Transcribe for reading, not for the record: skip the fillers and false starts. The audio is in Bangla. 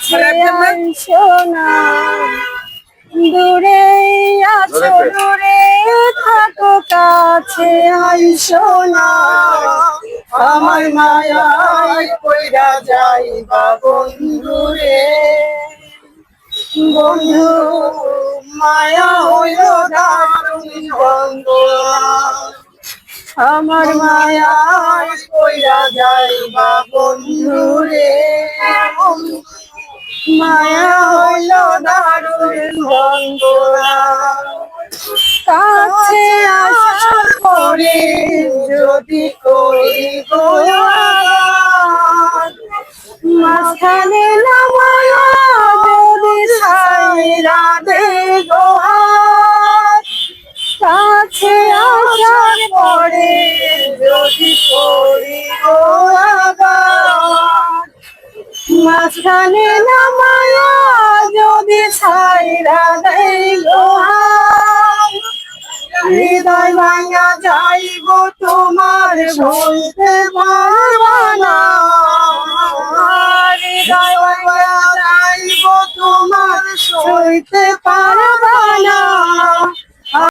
কাছে আইসো না, দূরে আছো দূরে থাকো, কাছে আইসো না। আমার মায়ায় কইরা যাইবা বন্ধু রে, বন্ধু মায়া হইল দারুণ বন্ধুরা। আমার মায়ায় কইরা যাইবা বন্ধু রে, মায়া হইল দারুণ বন্ধুরা। কাছে আসার পরে যদি করি গোয়ার, মাঝখানে নামায়া যদি ছাইরা দে গোয়ার। কাছে আসার পরে যদি করি গোয়ার, মাঝখানে নামায়া যদি ছাইরা দে গোয়ার। হৃদয় ভাঙা যাইব তোমার ভুলতে পারবা না, হৃদয় ভাঙা যাইব তোমার সইতে পারবা না।